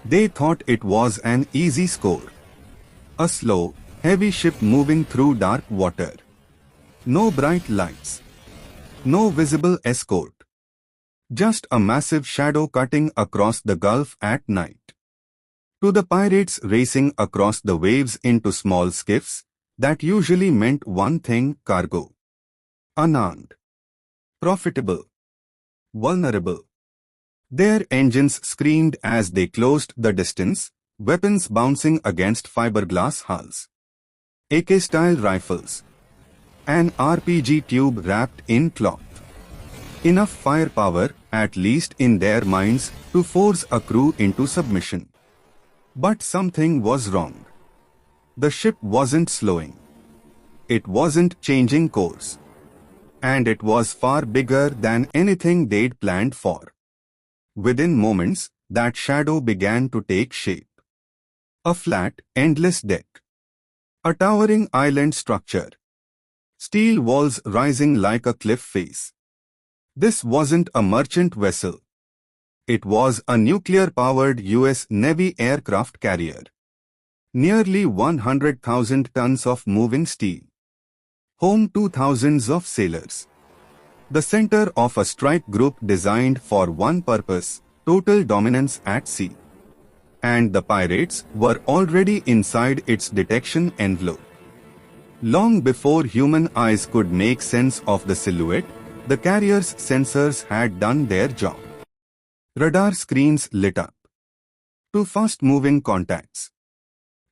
They thought it was an easy score. A slow, heavy ship moving through dark water. No bright lights. No visible escort. Just a massive shadow cutting across the gulf at night. To the pirates racing across the waves into small skiffs, that usually meant one thing: cargo. Unarmed. Profitable. Vulnerable. Their engines screamed as they closed the distance, weapons bouncing against fiberglass hulls. AK-style rifles. An RPG tube wrapped in cloth. Enough firepower, at least in their minds, to force a crew into submission. But something was wrong. The ship wasn't slowing. It wasn't changing course. And it was far bigger than anything they'd planned for. Within moments, that shadow began to take shape. A flat, endless deck. A towering island structure. Steel walls rising like a cliff face. This wasn't a merchant vessel. It was a nuclear-powered US Navy aircraft carrier. Nearly 100,000 tons of moving steel. Home to thousands of sailors. The center of a strike group designed for one purpose: total dominance at sea. And the pirates were already inside its detection envelope. Long before human eyes could make sense of the silhouette, the carrier's sensors had done their job. Radar screens lit up. Two fast-moving contacts.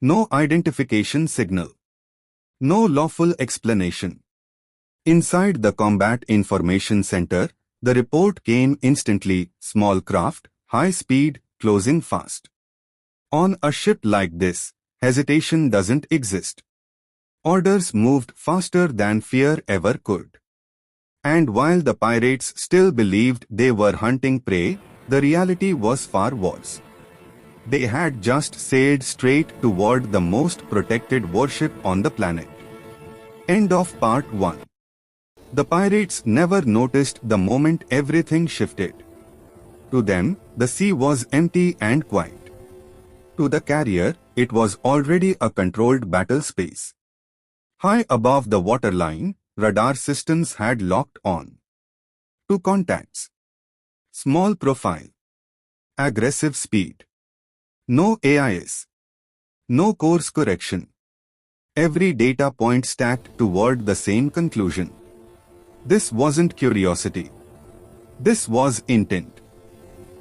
No identification signal. No lawful explanation. Inside the Combat Information Center, the report came instantly: small craft, high speed, closing fast. On a ship like this, hesitation doesn't exist. Orders moved faster than fear ever could. And while the pirates still believed they were hunting prey, the reality was far worse. They had just sailed straight toward the most protected warship on the planet. End of Part 1. The pirates never noticed the moment everything shifted. To them, the sea was empty and quiet. To the carrier, it was already a controlled battle space. High above the waterline, radar systems had locked on. Two contacts. Small profile. Aggressive speed. No AIS. No course correction. Every data point stacked toward the same conclusion. This wasn't curiosity. This was intent.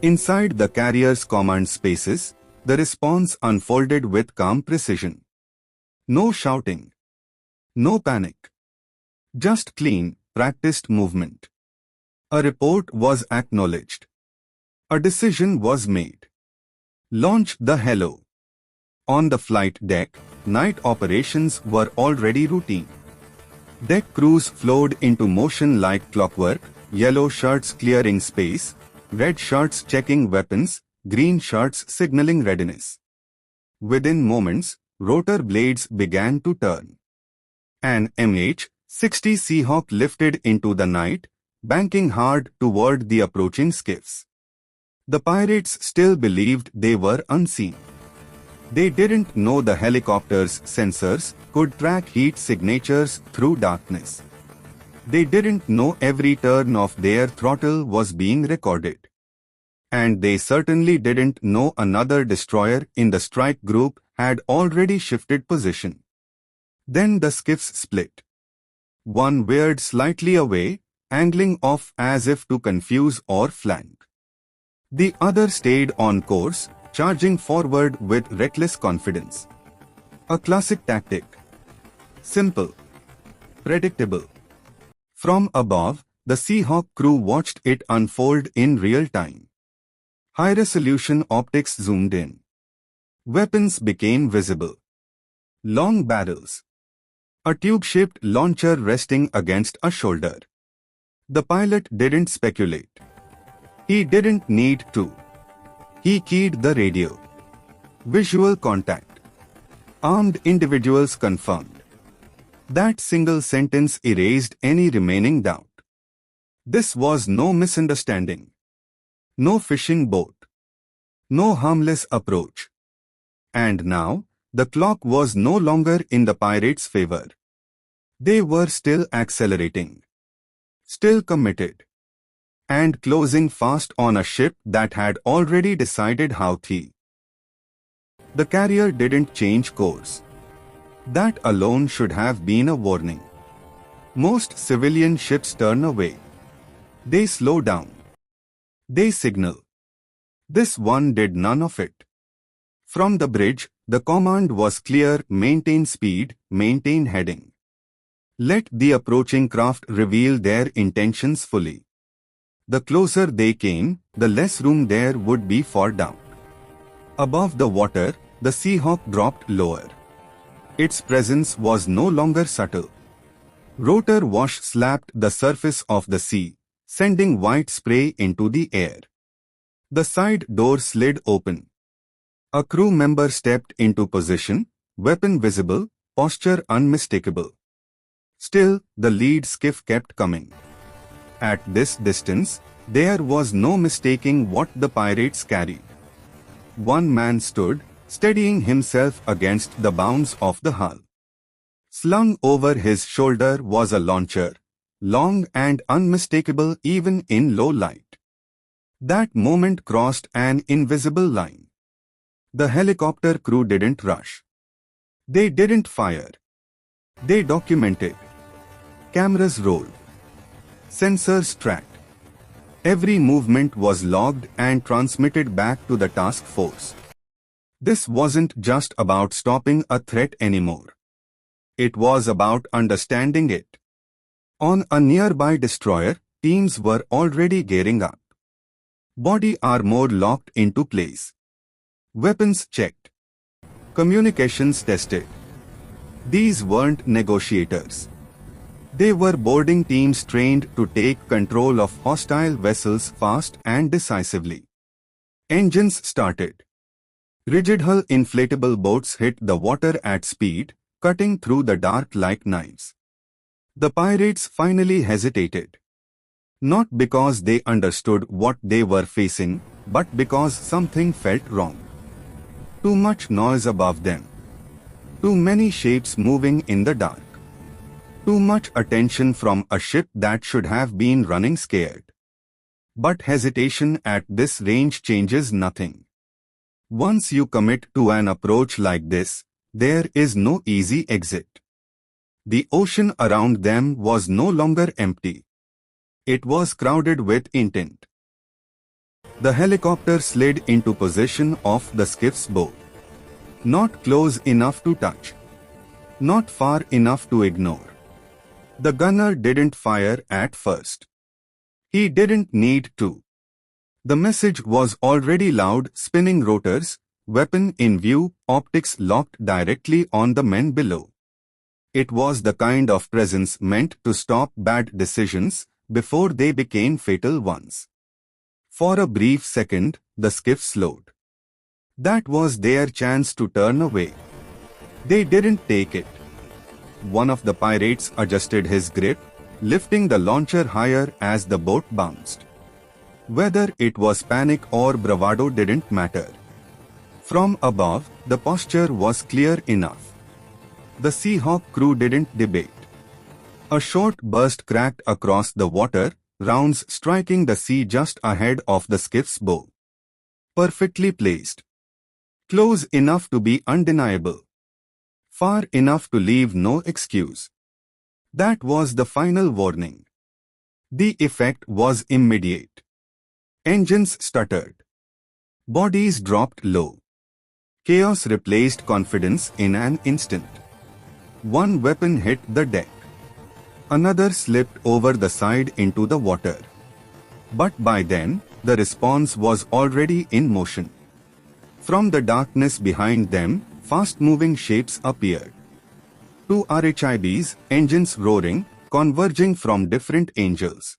Inside the carrier's command spaces, the response unfolded with calm precision. No shouting. No panic. Just clean, practiced movement. A report was acknowledged. A decision was made. Launch the Hello. On the flight deck, night operations were already routine. Deck crews flowed into motion like clockwork, yellow shirts clearing space, red shirts checking weapons, green shirts signaling readiness. Within moments, rotor blades began to turn. An MH-60 Seahawk lifted into the night, banking hard toward the approaching skiffs. The pirates still believed they were unseen. They didn't know the helicopter's sensors could track heat signatures through darkness. They didn't know every turn of their throttle was being recorded. And they certainly didn't know another destroyer in the strike group had already shifted position. Then the skiffs split. One veered slightly away, angling off as if to confuse or flank. The other stayed on course, charging forward with reckless confidence. A classic tactic. Simple. Predictable. From above, the Seahawk crew watched it unfold in real time. High-resolution optics zoomed in. Weapons became visible. Long barrels. A tube-shaped launcher resting against a shoulder. The pilot didn't speculate. He didn't need to. He keyed the radio. Visual contact. Armed individuals confirmed. That single sentence erased any remaining doubt. This was no misunderstanding. No fishing boat. No harmless approach. And now, the clock was no longer in the pirates' favor. They were still accelerating, still committed, and closing fast on a ship that had already decided how to. The carrier didn't change course. That alone should have been a warning. Most civilian ships turn away. They slow down. They signal. This one did none of it. From the bridge, the command was clear: maintain speed, maintain heading. Let the approaching craft reveal their intentions fully. The closer they came, the less room there would be for doubt. Above the water, the Seahawk dropped lower. Its presence was no longer subtle. Rotor wash slapped the surface of the sea, sending white spray into the air. The side door slid open. A crew member stepped into position, weapon visible, posture unmistakable. Still, the lead skiff kept coming. At this distance, there was no mistaking what the pirates carried. One man stood, steadying himself against the bounds of the hull. Slung over his shoulder was a launcher, long and unmistakable even in low light. That moment crossed an invisible line. The helicopter crew didn't rush. They didn't fire. They documented. Cameras rolled. Sensors tracked. Every movement was logged and transmitted back to the task force. This wasn't just about stopping a threat anymore. It was about understanding it. On a nearby destroyer, teams were already gearing up. Body armor locked into place. Weapons checked. Communications tested. These weren't negotiators. They were boarding teams trained to take control of hostile vessels fast and decisively. Engines started. Rigid hull inflatable boats hit the water at speed, cutting through the dark like knives. The pirates finally hesitated. Not because they understood what they were facing, but because something felt wrong. Too much noise above them. Too many shapes moving in the dark. Too much attention from a ship that should have been running scared. But hesitation at this range changes nothing. Once you commit to an approach like this, there is no easy exit. The ocean around them was no longer empty. It was crowded with intent. The helicopter slid into position off the skiff's bow. Not close enough to touch. Not far enough to ignore. The gunner didn't fire at first. He didn't need to. The message was already loud: spinning rotors, weapon in view, optics locked directly on the men below. It was the kind of presence meant to stop bad decisions before they became fatal ones. For a brief second, the skiff slowed. That was their chance to turn away. They didn't take it. One of the pirates adjusted his grip, lifting the launcher higher as the boat bounced. Whether it was panic or bravado didn't matter. From above, the posture was clear enough. The Seahawk crew didn't debate. A short burst cracked across the water, rounds striking the sea just ahead of the skiff's bow. Perfectly placed. Close enough to be undeniable. Far enough to leave no excuse. That was the final warning. The effect was immediate. Engines stuttered. Bodies dropped low. Chaos replaced confidence in an instant. One weapon hit the deck. Another slipped over the side into the water. But by then, the response was already in motion. From the darkness behind them, fast-moving shapes appeared. Two RHIBs, engines roaring, converging from different angles.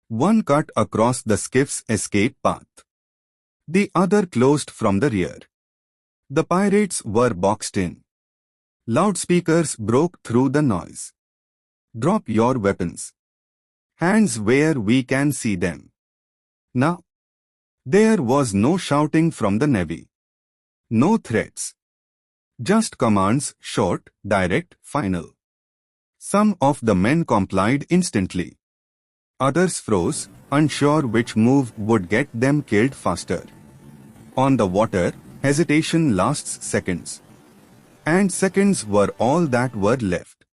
One cut across the skiff's escape path. The other closed from the rear. The pirates were boxed in. Loudspeakers broke through the noise. Drop your weapons. Hands where we can see them. Now. There was no shouting from the Navy. No threats. Just commands, short, direct, final. Some of the men complied instantly. Others froze, unsure which move would get them killed faster. On the water, hesitation lasts seconds. And seconds were all that were left.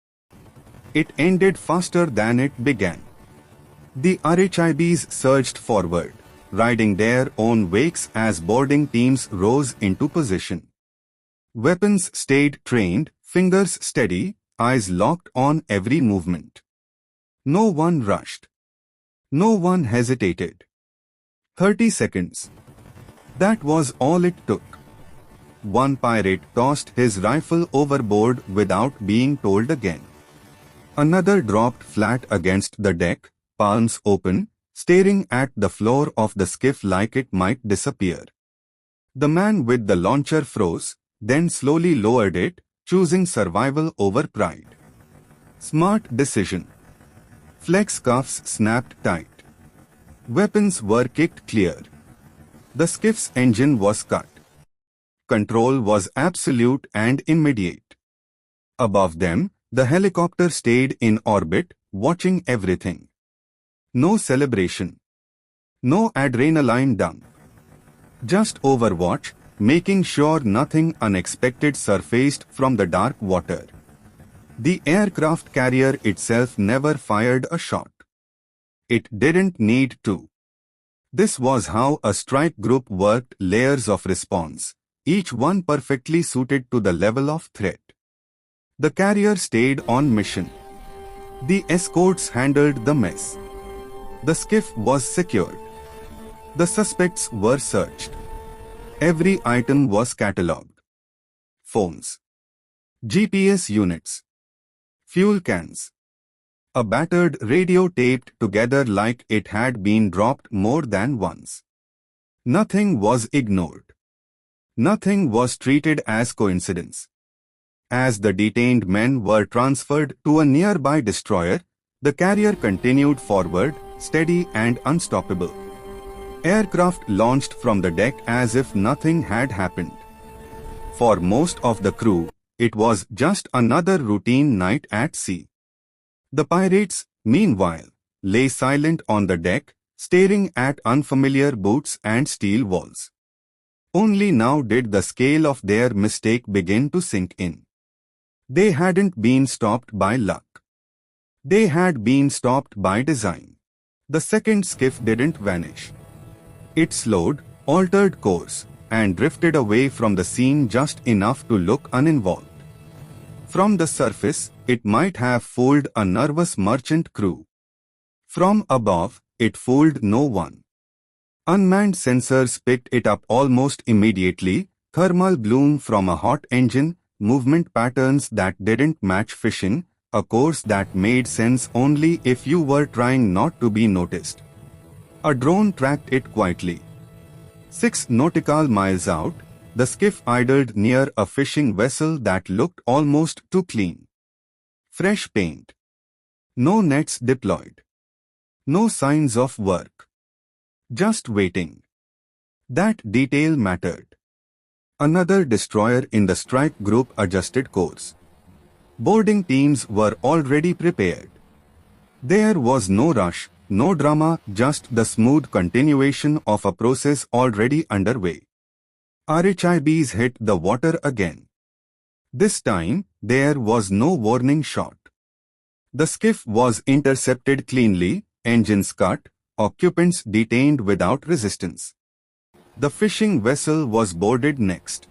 It ended faster than it began. The RHIBs surged forward, riding their own wakes as boarding teams rose into position. Weapons stayed trained, fingers steady, eyes locked on every movement. No one rushed. No one hesitated. 30 seconds. That was all it took. One pirate tossed his rifle overboard without being told again. Another dropped flat against the deck, palms open, staring at the floor of the skiff like it might disappear. The man with the launcher froze, then slowly lowered it, choosing survival over pride. Smart decision. Flex cuffs snapped tight. Weapons were kicked clear. The skiff's engine was cut. Control was absolute and immediate. Above them, the helicopter stayed in orbit, watching everything. No celebration. No adrenaline dump. Just overwatch, making sure nothing unexpected surfaced from the dark water. The aircraft carrier itself never fired a shot. It didn't need to. This was how a strike group worked: layers of response, each one perfectly suited to the level of threat. The carrier stayed on mission. The escorts handled the mess. The skiff was secured. The suspects were searched. Every item was catalogued. Phones. GPS units. Fuel cans. A battered radio taped together like it had been dropped more than once. Nothing was ignored. Nothing was treated as coincidence. As the detained men were transferred to a nearby destroyer, the carrier continued forward, steady and unstoppable. Aircraft launched from the deck as if nothing had happened. For most of the crew, it was just another routine night at sea. The pirates, meanwhile, lay silent on the deck, staring at unfamiliar boots and steel walls. Only now did the scale of their mistake begin to sink in. They hadn't been stopped by luck. They had been stopped by design. The second skiff didn't vanish. It slowed, altered course, and drifted away from the scene just enough to look uninvolved. From the surface, it might have fooled a nervous merchant crew. From above, it fooled no one. Unmanned sensors picked it up almost immediately: thermal bloom from a hot engine, movement patterns that didn't match fishing, a course that made sense only if you were trying not to be noticed. A drone tracked it quietly. 6 nautical miles out, the skiff idled near a fishing vessel that looked almost too clean. Fresh paint. No nets deployed. No signs of work. Just waiting. That detail mattered. Another destroyer in the strike group adjusted course. Boarding teams were already prepared. There was no rush, no drama, just the smooth continuation of a process already underway. RHIBs hit the water again. This time, there was no warning shot. The skiff was intercepted cleanly, engines cut, occupants detained without resistance. The fishing vessel was boarded next.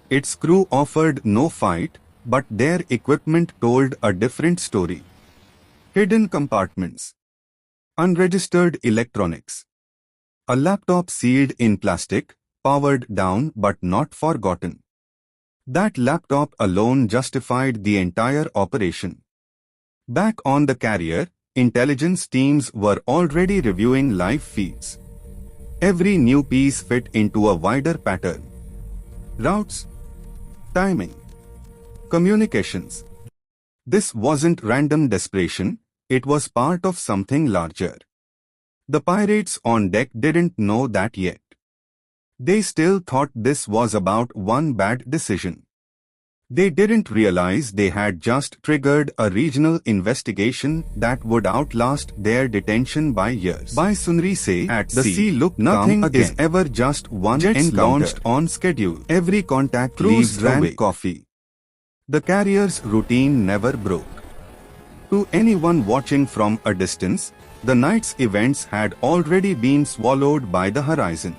Its crew offered no fight, but their equipment told a different story. Hidden compartments. Unregistered electronics. A laptop sealed in plastic, powered down but not forgotten. That laptop alone justified the entire operation. Back on the carrier, intelligence teams were already reviewing live feeds. Every new piece fit into a wider pattern. Routes, timing, communications. This wasn't random desperation, it was part of something larger. The pirates on deck didn't know that yet. They still thought this was about one bad decision. They didn't realize they had just triggered a regional investigation that would outlast their detention by years. By Sunrise at the sea looked nothing is ever just one jets launched on schedule. Every contact leaves away. Coffee. The carrier's routine never broke. To anyone watching from a distance, the night's events had already been swallowed by the horizon.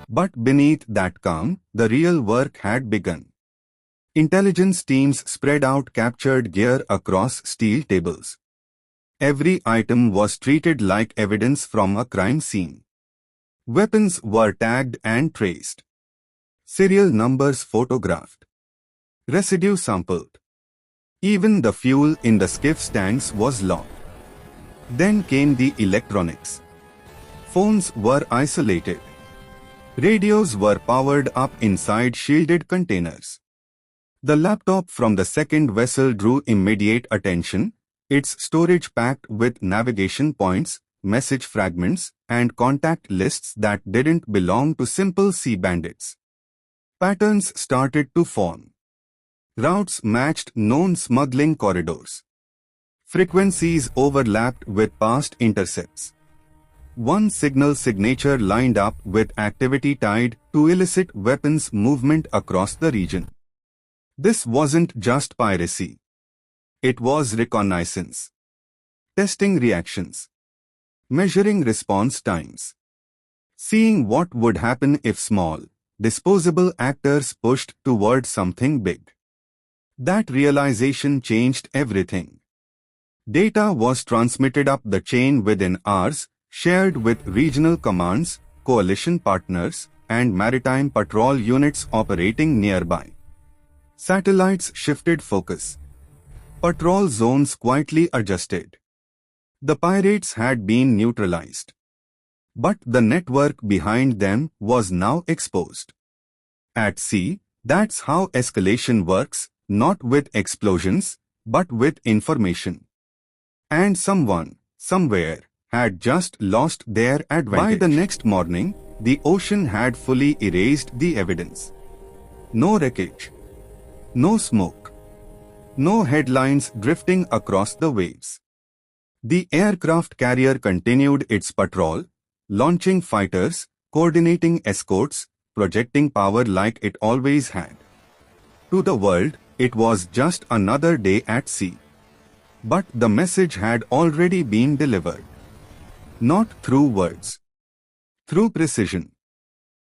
But beneath that calm, the real work had begun. Intelligence teams spread out captured gear across steel tables. Every item was treated like evidence from a crime scene. Weapons were tagged and traced. Serial numbers photographed. Residue sampled. Even the fuel in the skiff tanks was logged. Then came the electronics. Phones were isolated. Radios were powered up inside shielded containers. The laptop from the second vessel drew immediate attention, its storage packed with navigation points, message fragments, and contact lists that didn't belong to simple sea bandits. Patterns started to form. Routes matched known smuggling corridors. Frequencies overlapped with past intercepts. One signal signature lined up with activity tied to illicit weapons movement across the region. This wasn't just piracy. It was reconnaissance. Testing reactions. Measuring response times. Seeing what would happen if small, disposable actors pushed toward something big. That realization changed everything. Data was transmitted up the chain within hours, shared with regional commands, coalition partners, and maritime patrol units operating nearby. Satellites shifted focus. Patrol zones quietly adjusted. The pirates had been neutralized. But the network behind them was now exposed. At sea, that's how escalation works, not with explosions, but with information. And someone, somewhere, had just lost their advantage. By the next morning, the ocean had fully erased the evidence. No wreckage. No smoke. No headlines drifting across the waves. The aircraft carrier continued its patrol, launching fighters, coordinating escorts, projecting power like it always had. To the world, it was just another day at sea. But the message had already been delivered. Not through words. Through precision.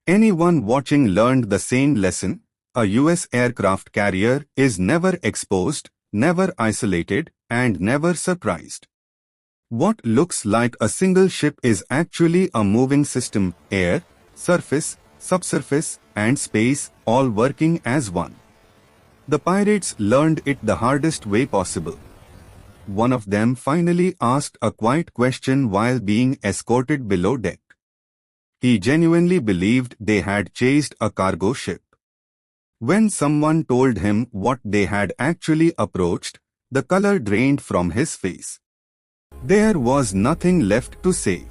Anyone watching learned the same lesson. A US aircraft carrier is never exposed, never isolated, and never surprised. What looks like a single ship is actually a moving system, air, surface, subsurface, and space, all working as one. The pirates learned it the hardest way possible. One of them finally asked a quiet question while being escorted below deck. He genuinely believed they had chased a cargo ship. When someone told him what they had actually approached, the color drained from his face. There was nothing left to say.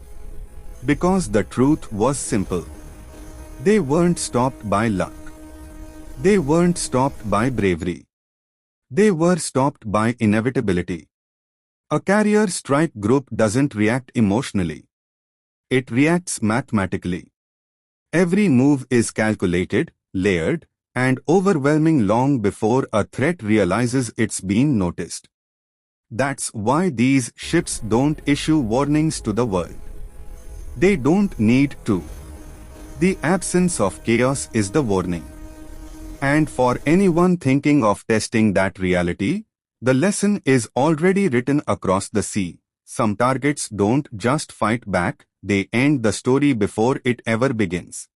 Because the truth was simple. They weren't stopped by luck. They weren't stopped by bravery. They were stopped by inevitability. A carrier strike group doesn't react emotionally. It reacts mathematically. Every move is calculated, layered, and overwhelming long before a threat realizes it's been noticed. That's why these ships don't issue warnings to the world. They don't need to. The absence of chaos is the warning. And for anyone thinking of testing that reality, the lesson is already written across the sea. Some targets don't just fight back, they end the story before it ever begins.